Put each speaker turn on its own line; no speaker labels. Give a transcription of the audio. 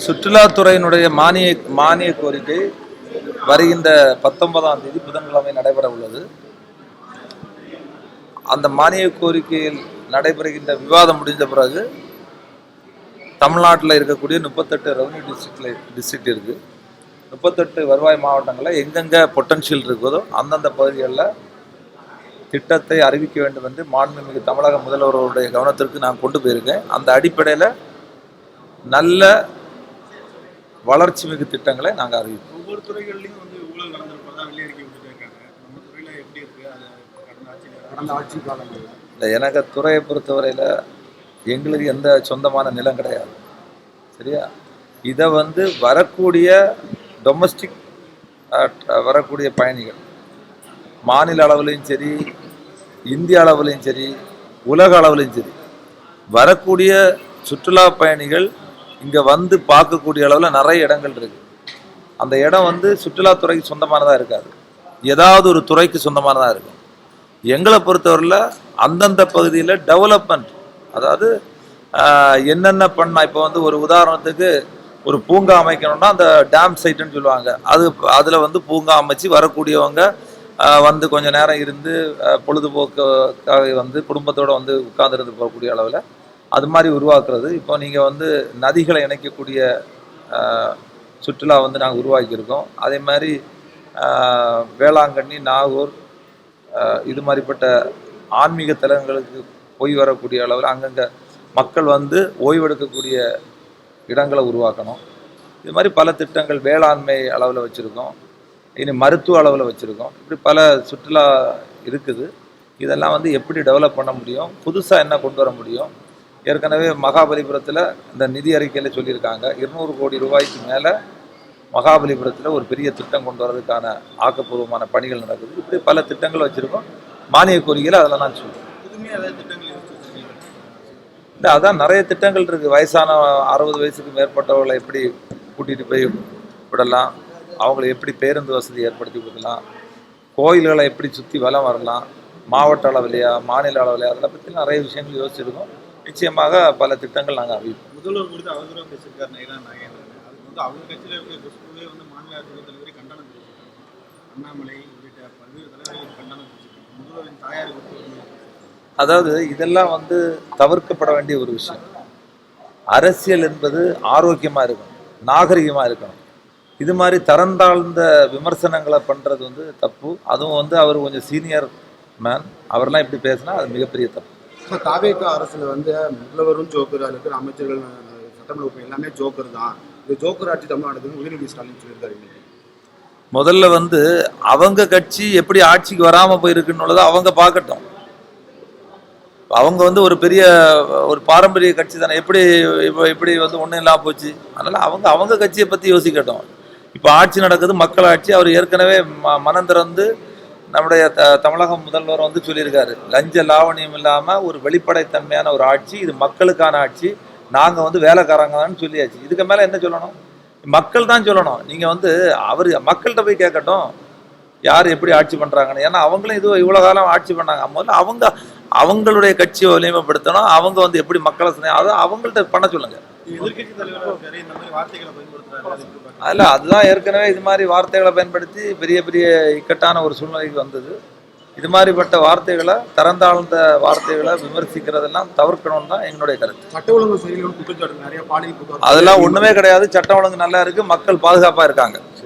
சுற்றுலாத்துறையினுடைய மானிய கோரிக்கை வருகின்ற 19ஆம் தேதி புதன்கிழமை நடைபெற உள்ளது. அந்த மானிய கோரிக்கையில் நடைபெறுகின்ற விவாதம் முடிந்த பிறகு தமிழ்நாட்டில் இருக்கக்கூடிய 38 ரெவன்யூ டிஸ்ட்ரிக்ட் இருக்கு. 38 வருவாய் மாவட்டங்களில் எங்கெங்கே பொட்டன்ஷியல் இருக்குதோ அந்தந்த பகுதிகளில் திட்டத்தை அறிவிக்க வேண்டும் என்று மாண்புமிகு தமிழக முதல்வருடைய கவனத்திற்கு நான் கொண்டு போயிருக்கேன். அந்த அடிப்படையில் நல்ல வளர்ச்சி மிகு திட்டங்களை நாங்கள் அறிவிப்போம்.
ஒவ்வொரு துறைகள்லையும் ஊழல் நடந்திருப்பதா வெளியறிக்கை விட்டுருக்காங்க. நம்ம துறையில் எப்படி இருக்கு அது கடந்த ஆட்சி காலங்களில்?
இல்லை, எனக்கு துறையை பொறுத்தவரையில் எங்களுக்கு எந்த சொந்தமான நிலம் கிடையாது. சரியா? இதை வரக்கூடிய டொமஸ்டிக் வரக்கூடிய பயணிகள் மாநில அளவுலையும் சரி, இந்திய அளவுலையும் சரி, உலக அளவுலையும் சரி, வரக்கூடிய சுற்றுலா பயணிகள் இங்கே பார்க்கக்கூடிய அளவில் நிறைய இடங்கள் இருக்குது. அந்த இடம் சுற்றுலாத்துறைக்கு சொந்தமானதாக இருக்காது, ஏதாவது ஒரு துறைக்கு சொந்தமானதாக இருக்கும். எங்களை பொறுத்தவரையில் அந்தந்த பகுதியில் டெவலப்மெண்ட், அதாவது என்னென்ன பண்ணால், இப்போ ஒரு உதாரணத்துக்கு ஒரு பூங்கா அமைக்கணும்னா அந்த டேம் சைட்டுன்னு சொல்லுவாங்க, அதில் பூங்கா அமைச்சு வரக்கூடியவங்க கொஞ்சம் நேரம் இருந்து பொழுதுபோக்காக குடும்பத்தோடு உட்கார்ந்துருந்து போகக்கூடிய அளவில் அது மாதிரி உருவாக்குறது. இப்போ நீங்கள் நதிகளை இணைக்கக்கூடிய சுற்றுலா நாங்கள் உருவாக்கியிருக்கோம். அதே மாதிரி வேளாங்கண்ணி, நாகூர், இது மாதிரிப்பட்ட ஆன்மீக தலங்களுக்கு போய் வரக்கூடிய அளவில் அங்கங்கே மக்கள் ஓய்வெடுக்கக்கூடிய இடங்களை உருவாக்கணும். இது மாதிரி பல திட்டங்கள் வேளாண்மை அளவில் வச்சுருக்கோம், இனி மருத்துவ அளவில் வச்சுருக்கோம். இப்படி பல சுற்றுலா இருக்குது. இதெல்லாம் எப்படி டெவலப் பண்ண முடியும், புதுசாக என்ன கொண்டு வர முடியும். ஏற்கனவே மகாபலிபுரத்தில் இந்த நிதி அறிக்கையில் சொல்லியிருக்காங்க, 200 கோடி ரூபாய்க்கு மேலே மகாபலிபுரத்தில் ஒரு பெரிய திட்டம் கொண்டு வரதுக்கான ஆக்கப்பூர்வமான பணிகள் நடக்குது. இப்படி பல திட்டங்கள் வச்சுருக்கோம். மானிய கோரிக்கையில் அதெல்லாம் நான் சொல்லுவேன். இல்லை, அதான் நிறைய திட்டங்கள் இருக்குது. வயசான 60 வயசுக்கு மேற்பட்டவர்களை எப்படி கூட்டிகிட்டு போய் விடலாம், அவங்களை எப்படி பேருந்து வசதி ஏற்படுத்தி கொடுக்கலாம், கோயில்களை எப்படி சுற்றி வலம் வரலாம், மாவட்ட அளவிலையா மாநில அளவிலையா, அதை பற்றி நிறைய விஷயங்கள் யோசிச்சிருக்கோம். நிச்சயமாக பல திட்டங்கள் நாங்கள் அறிவிப்போம்.
முதல்வர் குறித்து அவதூறாக பேசியிருக்காரு நயினா நாகேந்திரன். அதுக்கு அவங்க கட்சியில் இருக்க மாநில அரசு தலைவரை கண்டனம் தெரிவிச்சிருக்காங்க. அண்ணாமலை உள்ளிட்ட பல்வேறு தலைவர்கள் கண்டனம் தெரிவிச்சிருக்காங்க. முதல்வரின் தாயார்
அதாவது இதெல்லாம் தவிர்க்கப்பட வேண்டிய ஒரு விஷயம். அரசியல் என்பது ஆரோக்கியமாக இருக்கணும், நாகரிகமாக இருக்கணும். இது மாதிரி தரந்தாழ்ந்த விமர்சனங்களை பண்ணுறது தப்பு. அதுவும் அவர் கொஞ்சம் சீனியர் மேன், அவரெல்லாம் இப்படி பேசினா அது மிகப்பெரிய தப்பு.
தாவேக அரசுல முதல்வரும் ஜோக்கர், இருக்கிற அமைச்சர்கள், சட்டமன்ற உறுப்பினர் எல்லாமே ஜோக்கர் தான். இந்த ஜோக்கர் ஆட்சி தமிழ்நாடு உதயநிதி ஸ்டாலின் சொல்லியிருக்காரு.
முதல்ல அவங்க கட்சி எப்படி ஆட்சிக்கு வராமல் போயிருக்குன்னு அவங்க பார்க்கட்டும். அவங்க ஒரு பெரிய ஒரு பாரம்பரிய கட்சி தானே, எப்படி இப்படி ஒன்றும் இல்லாமல் போச்சு. அதனால் அவங்க கட்சியை பற்றி யோசிக்கட்டும். இப்போ ஆட்சி நடக்குது, மக்கள் ஆட்சி. அவர் ஏற்கனவே மனம் திறந்து நம்முடைய தமிழக முதல்வர் சொல்லியிருக்காரு, லஞ்ச லாவணியம் இல்லாமல் ஒரு வெளிப்படைத்தன்மையான ஒரு ஆட்சி, இது மக்களுக்கான ஆட்சி, நாங்கள் வேலைக்காரங்க தான் சொல்லியாச்சு. இதுக்கு மேலே என்ன சொல்லணும்? மக்கள் தான் சொல்லணும். நீங்கள் அவர் மக்கள்கிட்ட போய் கேட்கட்டும் யார் எப்படி ஆட்சி பண்ணுறாங்கன்னு. ஏன்னா அவங்களும் இவ்வளோ காலம் ஆட்சி பண்ணாங்க. முதல்ல அவங்களுடைய கட்சியை வலிமைப்படுத்தணும். அவங்க எப்படி மக்களை அதை அவங்கள்ட்ட பண்ண சொல்லுங்க. அதில் அதுதான் ஏற்கனவே இது மாதிரி வார்த்தைகளை பயன்படுத்தி பெரிய பெரிய இக்கட்டான ஒரு சூழ்நிலைக்கு வந்தது. இது மாதிரிப்பட்ட வார்த்தைகளை, தரந்தாழ்ந்த வார்த்தைகளை விமர்சிக்கிறதெல்லாம் தவிர்க்கணும்னு தான் எங்களுடைய கருத்து.
சட்ட ஒழுங்கு சரியில்லை,
அதெல்லாம் ஒன்றுமே கிடையாது. சட்டம் ஒழுங்கு நல்லா இருக்கு, மக்கள் பாதுகாப்பாக இருக்காங்க.